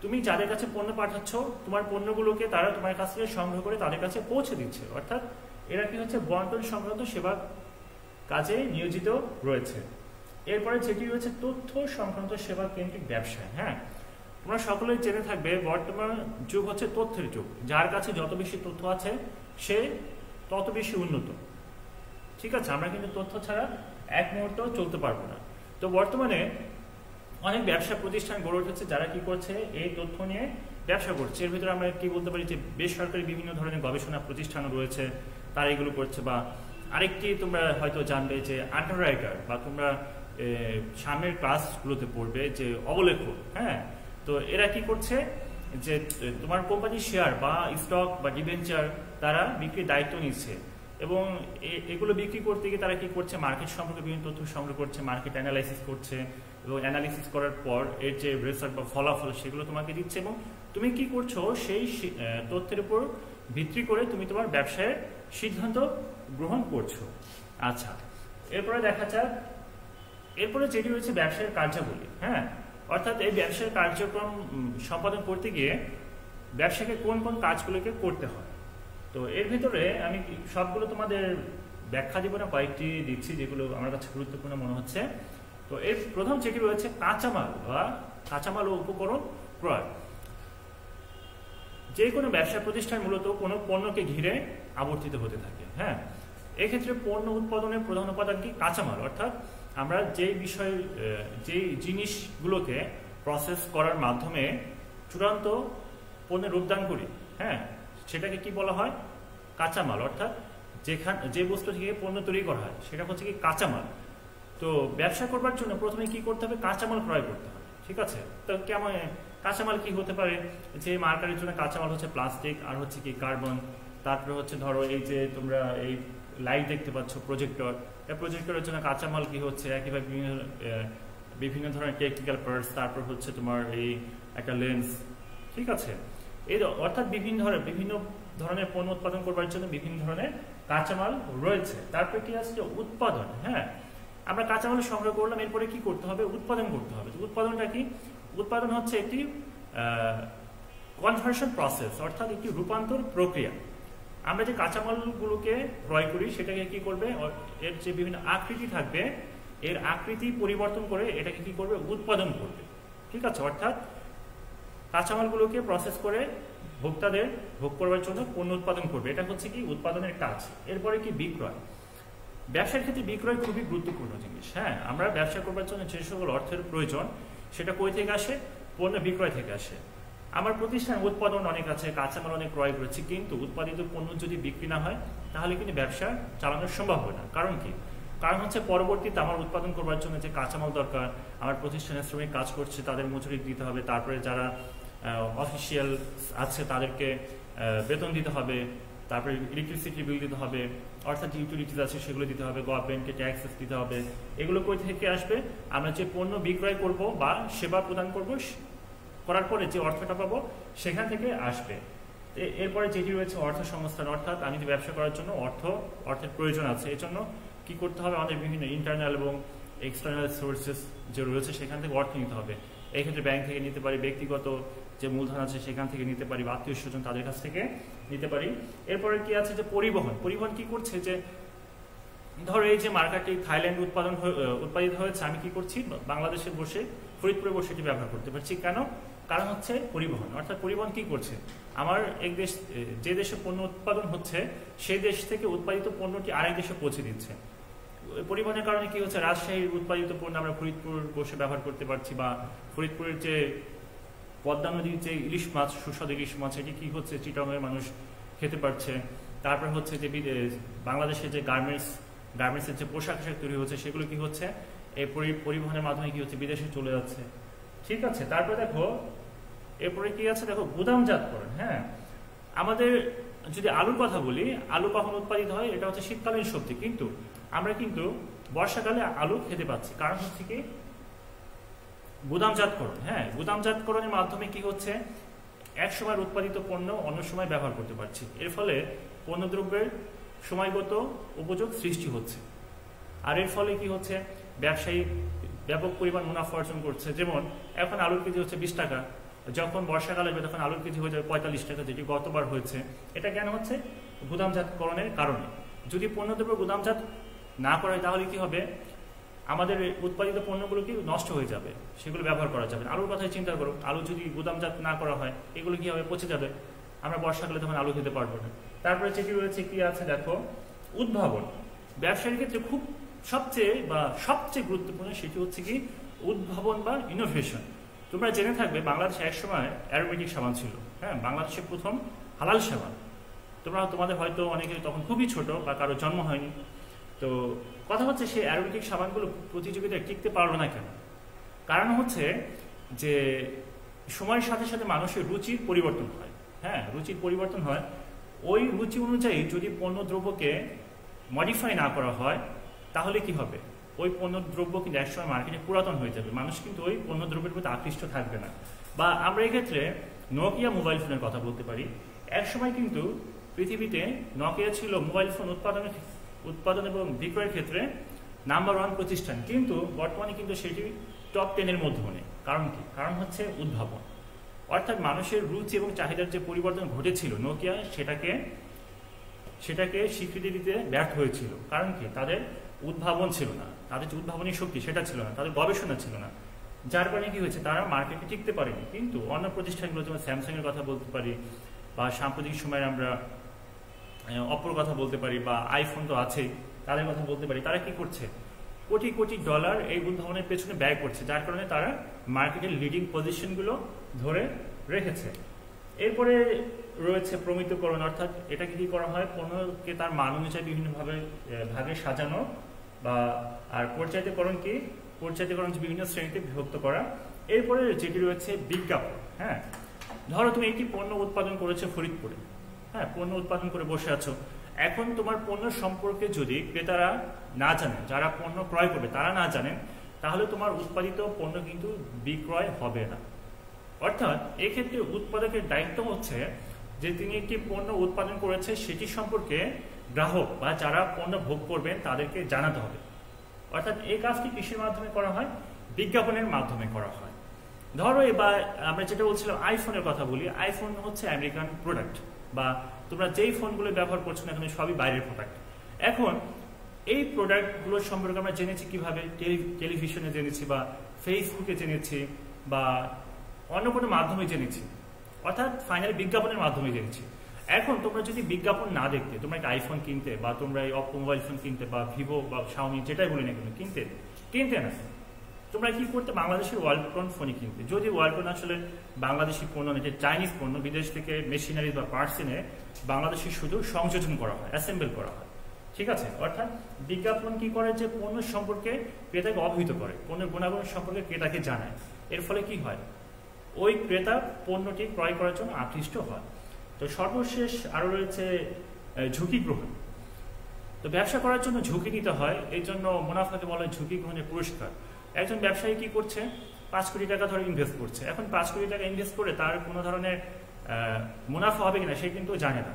তুমি যাদের কাছে পণ্য পাঠাচ্ছ তোমার পণ্যগুলোকে তারা তোমার কাছ থেকে সংগ্রহ করে তাদের কাছে পৌঁছে দিচ্ছে, অর্থাৎ এরা কি হচ্ছে বন্টন সংক্রান্ত সেবা কাজে নিয়োজিত রয়েছে। এরপরে যেটি রয়েছে তথ্য সংক্রান্ত সেবা কেন্দ্রিক ব্যবসায়। হ্যাঁ, তোমরা সকলেই জেনে থাকবে বর্তমান যুগ হচ্ছে তথ্যের যুগ, যার কাছে যত বেশি তথ্য আছে সে তত বেশি উন্নত। ঠিক আছে, আমরা কিন্তু তথ্য ছাড়া এক মুহূর্ত চলতে পারবো না। তো বর্তমানে অনেক ব্যবসা প্রতিষ্ঠান গড়ে উঠেছে যারা কি করছে, এই তথ্য নিয়ে ব্যবসা করছে। এর ভিতরে আমরা কি বলতে পারি যে বেসরকারি বিভিন্ন ধরনের গবেষণা প্রতিষ্ঠানও রয়েছে, তারা এগুলো করছে। বা আরেকটি তোমরা হয়তো জানবে যে আন্ডাররাইটার, বা তোমরা সামনের ক্লাসগুলোতে পড়বে যে অবলেখক। হ্যাঁ, তো এরা কি করছে যে তোমার কোম্পানির শেয়ার বা স্টক বা ডিবেঞ্চার তারা বিক্রির দায়িত্ব নিচ্ছে, এবং এগুলো বিক্রি করতে গিয়ে তারা কি করছে, মার্কেট সম্পর্কে বিভিন্ন তথ্য সংগ্রহ করছে, মার্কেট অ্যানালাইসিস করছে, এবং অ্যানালিসিস করার পর এর যে রেজাল্ট বা ফলাফল সেগুলো তোমাকে দিচ্ছে, এবং তুমি কি করছো সেই তথ্যের উপর ভিত্তি করে তুমি তোমার ব্যবসায়ের সিদ্ধান্ত গ্রহণ করছো। আচ্ছা, এরপরে দেখা যাক, এরপরে যেটি রয়েছে ব্যবসায়ের কার্যাবলী। হ্যাঁ, অর্থাৎ এই ব্যবসায়ের কার্যক্রম সম্পাদন করতে গিয়ে ব্যবসাকে কোন কোন কাজগুলোকে করতে হয়। তো এর ভিতরে আমি সবগুলো তোমাদের ব্যাখ্যা দিব না, কয়েকটি দিচ্ছি যেগুলো আমার কাছে গুরুত্বপূর্ণ মনে হচ্ছে। তো এর প্রথম যেটি রয়েছে কাঁচামাল বা কাঁচামাল ও উপকরণ ক্রয়। যে কোনো ব্যবসা প্রতিষ্ঠান মূলত কোনো পণ্যকে ঘিরে আবর্তিত হতে থাকে। হ্যাঁ, এক্ষেত্রে পণ্য উৎপাদনের প্রধান উপাদান কি, কাঁচামাল। অর্থাৎ আমরা যে জিনিসগুলোকে প্রসেস করার মাধ্যমে চূড়ান্ত পণ্যের রূপদান করি, হ্যাঁ, সেটাকে কি বলা হয়, কাঁচামাল। অর্থাৎ যে বস্তু থেকে পণ্য তৈরি করা হয় সেটা হচ্ছে কি কাঁচামাল। তো ব্যবসা করবার জন্য প্রথমে কি করতে হবে, কাঁচামাল ক্রয় করতে হবে। ঠিক আছে, তো কেমন কাঁচামাল কি হতে পারে, যে মার্কেটের জন্য কাঁচামাল হচ্ছে প্লাস্টিক, আর হচ্ছে কি কার্বন, তারপরে হচ্ছে ধরো এই যে তোমরা এই লাইট দেখতে পাচ্ছ প্রজেক্টর, এই প্রজেক্টরের জন্য কাঁচামাল কি হচ্ছে, একইভাবে বিভিন্ন ধরনের টেকনিক্যাল পার্টস, তারপর হচ্ছে তোমার এই একটা লেন্স। ঠিক আছে, এই অর্থাৎ বিভিন্ন ধরনের পণ্য উৎপাদন করবার জন্য বিভিন্ন ধরনের কাঁচামাল রয়েছে। তারপরে কি আছে, উৎপাদন। হ্যাঁ, আমরা কাঁচামাল সংগ্রহ করলাম, এরপরে কি করতে হবে, উৎপাদন করতে হবে। উৎপাদনটা কি, উৎপাদন হচ্ছে একটি কনভার্সন প্রসেস, অর্থাৎ একটি রূপান্তর প্রক্রিয়া। আমরা যে কাঁচামালগুলোকে ক্রয় করি সেটাকে কি করবে, এর যে বিভিন্ন আকৃতি থাকবে এর আকৃতি পরিবর্তন করে এটাকে কি করবে, উৎপাদন করবে। ঠিক আছে, অর্থাৎ কাঁচামালগুলোকে প্রসেস করে ভোক্তাদের ভোগ করবার জন্য পণ্য উৎপাদন করবে, এটা হচ্ছে কি উৎপাদনের কাজ। এরপরে কি বিক্রয়। ব্যবসার ক্ষেত্রে বিক্রয় খুবই গুরুত্বপূর্ণ জিনিস। হ্যাঁ, আমরা ব্যবসা করবার জন্য যে সকল অর্থের প্রয়োজন সেটা কই থেকে আসে, পণ্য বিক্রয় থেকে আসে। আমার প্রতিষ্ঠান উৎপাদন অনেক আছে, কাঁচামাল অনেক ক্রয় করেছি, কিন্তু উৎপাদিত পণ্য যদি বিক্রি না হয় তাহলে কিন্তু ব্যবসা চালানো সম্ভব হয় না। কারণ কি, কারণ হচ্ছে পরবর্তীতে আমার উৎপাদন করবার জন্য যে কাঁচামাল দরকার, আমার প্রতিষ্ঠানের শ্রমিক কাজ করছে তাদের মজুরি দিতে হবে, তারপরে যারা অফিসিয়াল আছে তাদেরকে বেতন দিতে হবে, তারপরে ইলেকট্রিসিটি বিল দিতে হবে, অর্থাৎ যে ইউটিলিটিস আছে সেগুলো দিতে হবে, গভর্নমেন্টকে ট্যাক্সেস দিতে হবে। এগুলো কই থেকে আসবে, আমরা যে পণ্য বিক্রয় করব বা সেবা প্রদান করব করার পরে যে অর্থটা পাবো সেখান থেকে আসবে। এরপরে যেটি রয়েছে অর্থ সংস্থান, অর্থাৎ আমি যে ব্যবসা করার জন্য অর্থের প্রয়োজন আছে, এর জন্য কি করতে হবে, আমাদের বিভিন্ন ইন্টারনাল এবং এক্সটার্নাল সোর্সেস যে রয়েছে সেখান থেকে অর্থ নিতে হবে। এক্ষেত্রে ব্যাংক থেকে নিতে পারি, ব্যক্তিগত যে মূলধন আছে সেখান থেকে নিতে পারি, বা আত্মীয় স্বজন তাদের কাছ থেকে নিতে পারি। এরপরে কি আছে যে পরিবহন কি করছে, যে ধরো এই যে মার্কেটে থাইল্যান্ড উৎপাদিত হয়েছে, আমি কি করছি বাংলাদেশে বসে ফরিদপুরে বসে এটি ব্যবহার করতে পারছি। কেন, কারণ হচ্ছে পরিবহন। অর্থাৎ পরিবহন কি করছে, আমার যে দেশে পণ্য উৎপাদন হচ্ছে সেই দেশ থেকে উৎপাদিত পণ্যটি আরেক দেশে পৌঁছে দিচ্ছে। পরিবহনের কারণে কি হচ্ছে, রাজশাহীর উৎপাদিত পণ্য আমরা ফরিদপুর বসে ব্যবহার করতে পারছি, বা ফরিদপুরের যে পদ্মা নদীর যে ইলিশ মাছ, সুস্বাদু ইলিশ মাছ, এটি কি হচ্ছে চিটাগংয়ের মানুষ খেতে পারছে। তারপর হচ্ছে যে বাংলাদেশের যে গার্মেন্টসের যে পোশাক তৈরি হচ্ছে সেগুলো কি হচ্ছে, এই পরিবহনের মাধ্যমে কি হচ্ছে, বিদেশে চলে যাচ্ছে। ঠিক আছে, তারপরে দেখো এরপরে কি আছে, দেখো গুদামজাতকরণ। হ্যাঁ, আমাদের যদি আলুর কথা বলি, আলু কখন উৎপাদিত হয়, এটা হচ্ছে শীতকালীন সবজি, কিন্তু আমরা কিন্তু বর্ষাকালে আলু খেতে পাচ্ছি। কারণ হচ্ছে কি, গুদামজাতকরণ। হ্যাঁ, গুদামজাতকরণের মাধ্যমে কি হচ্ছে, এক সময় উৎপাদিত পণ্য অন্য সময় ব্যবহার করতে পারছি। এর ফলে পণ্যদ্রব্যের সময়গত উপযোগ সৃষ্টি হচ্ছে। আর এর ফলে কি হচ্ছে, ব্যবসায়ী ব্যাপক পরিমাণ মুনাফা অর্জন করছে। যেমন এখন আলুর কেজি হচ্ছে 20 টাকা, যখন বর্ষাকাল আসবে তখন আলুর কেজি হয়ে যাবে 45 টাকা, যেটি গতবার হয়েছে। এটা কেন হচ্ছে? গুদামজাতকরণের কারণে। যদি পণ্যদ্রব্য গুদামজাত না করা হয় তাহলে কি হবে, আমাদের উৎপাদিত পণ্যগুলো কি নষ্ট হয়ে যাবে, সেগুলো ব্যবহার করা যাবে না। আলুর কথাই চিন্তা করো, আলু যদি গুদামজাত না করা হয় এগুলো কি হবে, পচে যাবে, আমরা বর্ষাকালে তখন আলু খেতে পারবো না। তারপরে যেটি রয়েছে কি আছে দেখো, উদ্ভাবন। ব্যবসায়ীর ক্ষেত্রে খুব সবচেয়ে গুরুত্বপূর্ণ সেটি হচ্ছে কি উদ্ভাবন বা ইনোভেশন। তোমরা জেনে থাকবে বাংলাদেশে এক সময় অ্যারোমেটিক সাবান ছিল, হ্যাঁ, বাংলাদেশের প্রথম হালাল সাবান। তোমাদের হয়তো অনেকে তখন খুবই ছোট বা কারো জন্ম হয়নি। তো কথা হচ্ছে সেই অ্যারোমেটিক সাবানগুলো প্রতিযোগিতায় টিকতে পারলো না কেন? কারণ হচ্ছে যে সময়ের সাথে সাথে মানুষের রুচির পরিবর্তন হয়। হ্যাঁ, রুচির পরিবর্তন হয়। ওই রুচি অনুযায়ী যদি পণ্য দ্রব্যকে মডিফাই না করা হয় তাহলে কি হবে, ওই পণ্য দ্রব্য কিন্তু একসময় মার্কেটে পুরাতন হয়ে যাবে, মানুষ কিন্তু ওই পণ্য দ্রব্যের প্রতি আকৃষ্ট থাকবে না। বা আমরা এক্ষেত্রে নোকিয়া মোবাইল ফোনের কথা বলতে পারি। একসময় কিন্তু পৃথিবীতে নোকিয়া ছিল মোবাইল ফোন উৎপাদন এবং বিক্রয়ের ক্ষেত্রে নাম্বার 1 প্রতিষ্ঠান, কিন্তু বর্তমানে কিন্তু সেটি টপ 10-এর মধ্যে নেই। কারণ কি? কারণ হচ্ছে উদ্ভাবন। অর্থাৎ মানুষের রুচি এবং চাহিদার যে পরিবর্তন ঘটেছিল, নোকিয়া সেটাকে স্বীকৃতি দিতে ব্যর্থ হয়েছিল। কারণ কি? তাদের উদ্ভাবন ছিল না, তাদের যে উদ্ভাবনী শক্তি সেটা ছিল না, তাদের গবেষণা ছিল না। যার কারণে কি হয়েছে, তারা মার্কেটে টিকতে পারেনি। কিন্তু অন্য প্রতিষ্ঠানগুলো যেমন স্যামসাং এর কথা বলতে পারি, বা সাম্প্রতিক সময়ে আমরা অপোর কথা বলতে পারি, বা আইফোন তো আছেই, তাদের কথা বলতে পারি। তারা কি করছে, কোটি কোটি ডলার এই উদ্ভাবনের পেছনে ব্যয় করছে, যার কারণে তারা মার্কেটের লিডিং পজিশনগুলো ধরে রেখেছে। এরপরে রয়েছে প্রমিতকরণ, অর্থাৎ এটাকে কি করা হয়, পণ্যকে তার মান অনুযায়ী বিভিন্নভাবে ভাগে সাজানো, বা আর পর্যায়িতকরণ বিভিন্ন শ্রেণীতে বিভক্ত করা। এরপরে যেটি রয়েছে বিজ্ঞাপন। হ্যাঁ, ধরো তুমি একটি পণ্য উৎপাদন করেছো ফরিদপুরে, হ্যাঁ, পণ্য উৎপাদন করে বসে আছো। এখন তোমার পণ্য সম্পর্কে যদি ক্রেতারা না জানেন, যারা পণ্য ক্রয় করবে তারা না জানেন, তাহলে তোমার উৎপাদিত পণ্য কিন্তু বিক্রয় হবে না। অর্থাৎ এক্ষেত্রে উৎপাদকের দায়িত্ব হচ্ছে যে তিনি একটি পণ্য উৎপাদন করেছে সেটি সম্পর্কে গ্রাহক বা যারা পণ্য ভোগ করবেন তাদেরকে জানাতে হবে। অর্থাৎ এই কাজটি কিসের মাধ্যমে করা হয়, বিজ্ঞাপনের মাধ্যমে করা হয়। ধরো এবার আমরা যেটা বলছিলাম আইফোনের কথা বলি। আইফোন হচ্ছে আমেরিকান প্রোডাক্ট, বা তোমরা যেই ফোনগুলো ব্যবহার করছো না এখানে সবই বাইরের প্রোডাক্ট। এখন এই প্রোডাক্টগুলো সম্পর্কে আমরা জেনেছি কিভাবে, টেলিভিশনে জেনেছি, বা ফেসবুকে জেনেছি, বা অন্য কোনো মাধ্যমে জেনেছি, অর্থাৎ ফাইনালি বিজ্ঞাপনের মাধ্যমে জেনেছি। এখন তোমরা যদি বিজ্ঞাপন না দেখতে, তোমরা একটা আইফোন কিনতে, বা তোমরা এই অপো মোবাইল ফোন কিনতে, বা ভিভো বা শাওমি যেটাই বলি না কেন কিনতে না, তোমরা কি করতে, বাংলাদেশের ওয়ালটন ফোনই কিনতে। যদি ওয়ালটন আসলে বাংলাদেশি পণ্য এটা চাইনিজ পণ্য, বিদেশ থেকে মেশিনারি বা পার্টস এনে বাংলাদেশে শুধু সংযোজন করা হয়, অ্যাসেম্বল করা হয়। ঠিক আছে, অর্থাৎ বিজ্ঞাপন কি করে, যে পণ্য সম্পর্কে ক্রেতাকে অবহিত করে, পণ্যের গুণাগুণ সম্পর্কে ক্রেতাকে জানায়। এর ফলে কি হয়, ওই ক্রেতা পণ্যটি ক্রয় করার জন্য আকৃষ্ট হয়। তো সর্বশেষ আরো রয়েছে ঝুঁকি গ্রহণ। তো ব্যবসা করার জন্য ঝুঁকি নিতে হয়, এই জন্য মুনাফাকে বলা হয় ঝুঁকি গ্রহণের পুরস্কার। একজন ব্যবসায়ী কি করছে, 5 কোটি টাকা ধরে ইনভেস্ট করছে। এখন 5 কোটি টাকা ইনভেস্ট করে তার কোনো ধরনের মুনাফা হবে কিনা সে কিন্তু জানে না,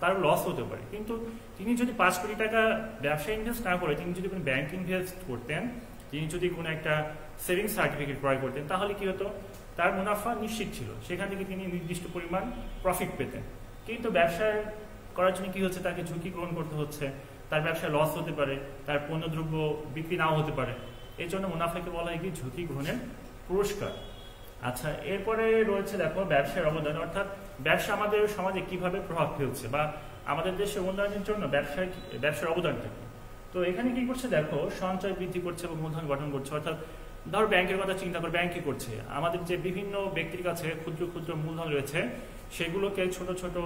তার লস হতে পারে। কিন্তু তিনি যদি 5 কোটি টাকা ব্যবসায় ইনভেস্ট না করে তিনি যদি কোনো ব্যাংক ইনভেস্ট করতেন, তিনি যদি কোনো একটা সেভিংস সার্টিফিকেট ক্রয় করতেন, তাহলে কি হতো, তার মুনাফা নিশ্চিত ছিল, সেখান থেকে তিনি নির্দিষ্ট পরিমাণ প্রফিট পেতেন। কিন্তু ব্যবসা করার জন্য কি হচ্ছে, তাকে ঝুঁকি গ্রহণ করতে হচ্ছে, তার ব্যবসায় লস হতে পারে, তার পণ্যদ্রব্য বিক্রি নাও হতে পারে। এই জন্য মুনাফাকে বলা হয় কি ঝুঁকি গ্রহণের পুরস্কার। আচ্ছা, এরপরে রয়েছে দেখো ব্যবসার অবদান, অর্থাৎ ব্যবসা আমাদের সমাজে কিভাবে প্রভাব ফেলছে, বা আমাদের দেশের উন্নয়নের জন্য ব্যবসার অবদানটা কি। তো এখানে কি করছে দেখো, সঞ্চয় বৃদ্ধি করছে এবং মূলধন গঠন করছে। অর্থাৎ ধর ব্যাংকের কথা চিন্তা করে, ব্যাংক কি করছে, আমাদের যে বিভিন্ন ব্যক্তির কাছে ক্ষুদ্র ক্ষুদ্র মূলধন রয়েছে সেগুলোকে ছোট ছোট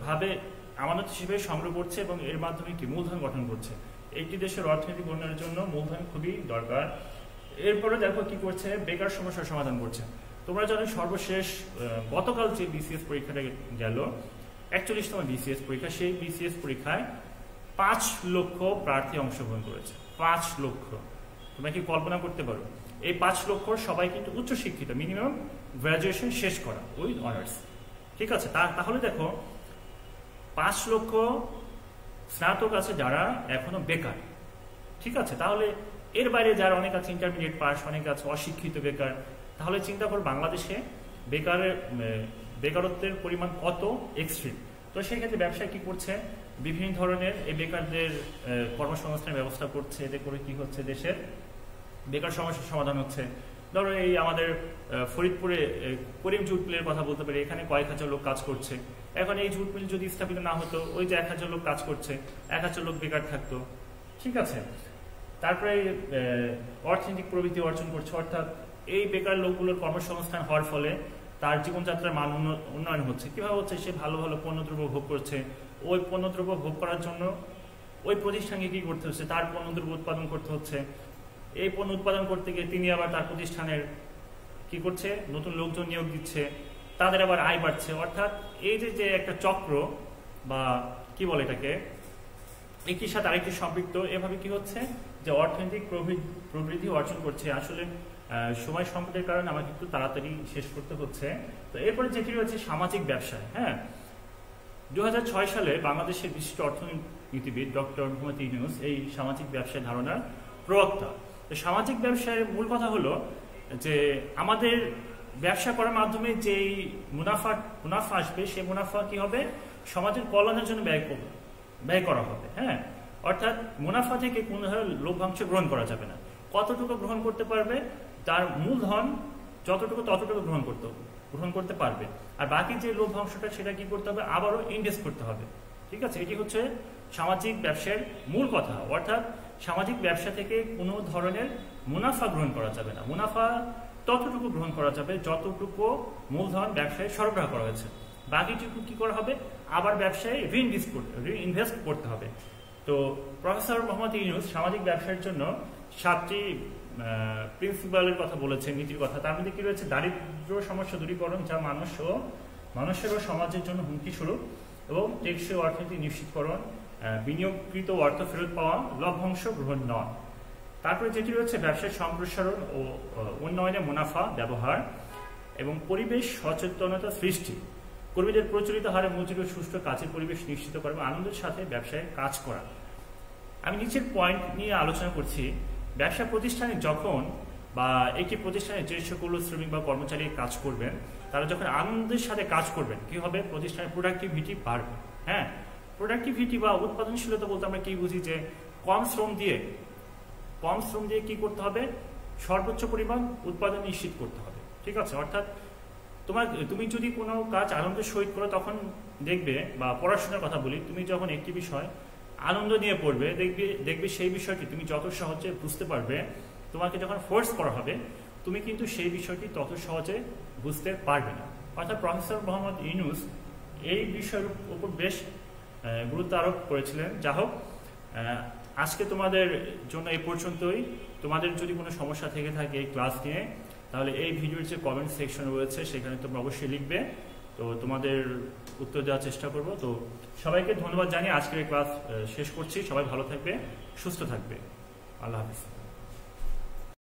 ভাবে আমানত হিসেবে সংগ্রহ করছে এবং এর মাধ্যমে কি মূলধন গঠন করছে। একটি দেশের অর্থনৈতিক উন্নয়নের জন্য মূলধন খুবই দরকার। এরপরে দেখো কি করছে, বেকার সমস্যার সমাধান করছে। তোমরা জানো সর্বশেষ গতকাল যে বিসিএস পরীক্ষাটা গেল, 41তম বিসিএস পরীক্ষা, সেই বিসিএস পরীক্ষায় 5 লক্ষ প্রার্থী অংশগ্রহণ করেছে। 5 লক্ষ, তোমরা কি কল্পনা করতে পারো? এই 5 লক্ষ সবাই কিন্তু উচ্চশিক্ষিত, মিনিমাম গ্রাজুয়েশন শেষ করা উইথ অনার্স। ঠিক আছে, তাহলে দেখো 5 লক্ষ স্নাতক আছে যারা এখনো বেকার। ঠিক আছে, তাহলে এর বাইরে যারা অনেক আছে ইন্টারমিডিয়েট পাস, অনেক আছে অশিক্ষিত বেকার। তাহলে চিন্তা করো বাংলাদেশে বেকারত্বের পরিমাণ কত এক্সট্রিম। তো সেক্ষেত্রে ব্যবসায় কি করছে, বিভিন্ন ধরনের এই বেকারদের কর্মসংস্থানের ব্যবস্থা করছে। এতে করে কি হচ্ছে, দেশের বেকার সমস্যার সমাধান হচ্ছে। ধরো এই আমাদের ফরিদপুরে করিম জুট মিলের কথা বলতে পারি, এখানে কয়েক হাজার লোক কাজ করছে। এখন এই জুট মিল যদি স্থাপিত না হতো, ওই যে 1000 লোক কাজ করছে, 1000 লোক বেকার থাকতো। ঠিক আছে, তারপরে অর্থনৈতিক প্রবৃদ্ধি অর্জন করছে, অর্থাৎ এই বেকার লোকগুলোর কর্মসংস্থান হওয়ার ফলে তার জীবনযাত্রার মান উন্নয়ন হচ্ছে। কিভাবে হচ্ছে, সে ভালো ভালো পণ্যদ্রব্য ভোগ করছে। ওই পণ্যদ্রব্য ভোগ করার জন্য ওই প্রতিষ্ঠানকে কি করতে হচ্ছে, তার পণ্যদ্রব্য উৎপাদন করতে হচ্ছে। এই পণ্য উৎপাদন করতে গিয়ে তিনি আবার তার প্রতিষ্ঠানের কি করছে, নতুন লোকজন নিয়োগ দিচ্ছে, তাদের আবার আয় বাড়ছে। অর্থাৎ এই যে একটা চক্র বা কি বলে এটাকে, একটির সাথে আরেকটি সম্পৃক্ত, এভাবে কি হচ্ছে যে অর্থনৈতিক প্রবৃদ্ধি অর্জন করছে। আসলে সময় সংকটের কারণে আমাকে একটু তাড়াতাড়ি শেষ করতে হচ্ছে। তো এরপরে যেটি রয়েছে সামাজিক ব্যবসায়। হ্যাঁ, 2006 সালে বাংলাদেশের বিশিষ্ট অর্থনীতিবিদ ডক্টর মোহাম্মদ ইউনূস এই সামাজিক ব্যবসায় ধারণার প্রবক্তা। তো সামাজিক ব্যবসায়ের মূল কথা হলো যে আমাদের ব্যবসা করার মাধ্যমে যেই মুনাফা আসবে, সেই মুনাফা কি হবে, সমাজের কল্যাণের জন্য ব্যয় করা হবে। হ্যাঁ, অর্থাৎ মুনাফা থেকে কোনো ধরনের লভ্যাংশ গ্রহণ করা যাবে না। কতটুকু গ্রহণ করতে পারবে, তার মূলধন যতটুকু ততটুকু গ্রহণ করতে পারবে। আর বাকি যে লভ্যাংশটা সেটা কি করতে হবে, আবারও ইনভেস্ট করতে হবে। ঠিক আছে, এটি হচ্ছে সামাজিক ব্যবসার মূল কথা। অর্থাৎ সামাজিক ব্যবসা থেকে কোনো ধরনের মুনাফা গ্রহণ করা যাবে না। মুনাফা ততটুকু গ্রহণ করা যাবে যতটুকু মূলধন ব্যবসায় সরবরাহ করা হয়েছে। বাকিটুকু কি করা হবে, আবার ব্যবসায় রিইনভেস্ট করতে হবে। তো প্রফেসর মোহাম্মদ ইউনূস সামাজিক ব্যবসার জন্য 7টি প্রিন্সিপালের কথা বলেছেন, নীতির কথা। তার মধ্যে কি রয়েছে, দারিদ্র সমস্যা দূরীকরণ, যা মানুষের ও সমাজের জন্য হুমকি স্বরূপ, এবং টেকসই অর্থনীতি নিশ্চিতকরণ, বিনিয়োগকৃত অর্থ ফেরত পাওয়া, লভ্যাংশ গ্রহণ নয়। তারপরে যেটি রয়েছে ব্যবসার সম্প্রসারণ ও উন্নয়নে মুনাফা ব্যবহার এবং পরিবেশ সচেতনতা সৃষ্টি, কর্মীদের প্রচলিত হারে মজুরি ও সুষ্ঠু কাজের পরিবেশ নিশ্চিত করা এবং আনন্দের সাথে ব্যবসায় কাজ করা। আমি নিচের পয়েন্ট নিয়ে আলোচনা করছি। ব্যবসা প্রতিষ্ঠানে যখন বা একটি প্রতিষ্ঠানে যে সকল শ্রমিক বা কর্মচারী কাজ করবেন, তারা যখন আনন্দের সাথে কাজ করবেন, কি হবে, প্রতিষ্ঠানের প্রোডাক্টিভিটি বাড়বে। হ্যাঁ, প্রোডাক্টিভিটি বা উৎপাদনশীলতা বলতে আমরা কি বুঝি, যে কম শ্রম দিয়ে কি করতে হবে, সর্বোচ্চ পরিমাণ উৎপাদন নিশ্চিত করতে হবে। ঠিক আছে, অর্থাৎ তুমি যদি কোনো কাজ আনন্দের সহিত করো, তখন দেখবে, বা পড়াশোনার কথা বলি, তুমি যখন একটি বিষয় আনন্দ নিয়ে পড়বে, দেখবে সেই বিষয়টি তুমি যত সহজে বুঝতে পারবে, তোমাকে যখন ফোর্স করা হবে, তুমি কিন্তু সেই বিষয়টি তত সহজে বুঝতে পারবে না। অর্থাৎ প্রফেসর মোহাম্মদ ইউনূস এই বিষয়ের উপর বেশ গুরুত্ব আরোপ করেছিলেন। যা হোক, আজকে তোমাদের জন্য এই পর্যন্তই। তোমাদের যদি কোনো সমস্যা থেকে থাকে এই ক্লাস নিয়ে, তাহলে এই ভিডিওর যে কমেন্ট সেকশন রয়েছে সেখানে তোমরা অবশ্যই লিখবে। তো তোমাদের উত্তর দেওয়ার চেষ্টা করব। তো সবাইকে ধন্যবাদ জানিয়ে আজকের এই ক্লাস শেষ করছি। সবাই ভালো থাকবে, সুস্থ থাকবে। আল্লাহ হাফিজ।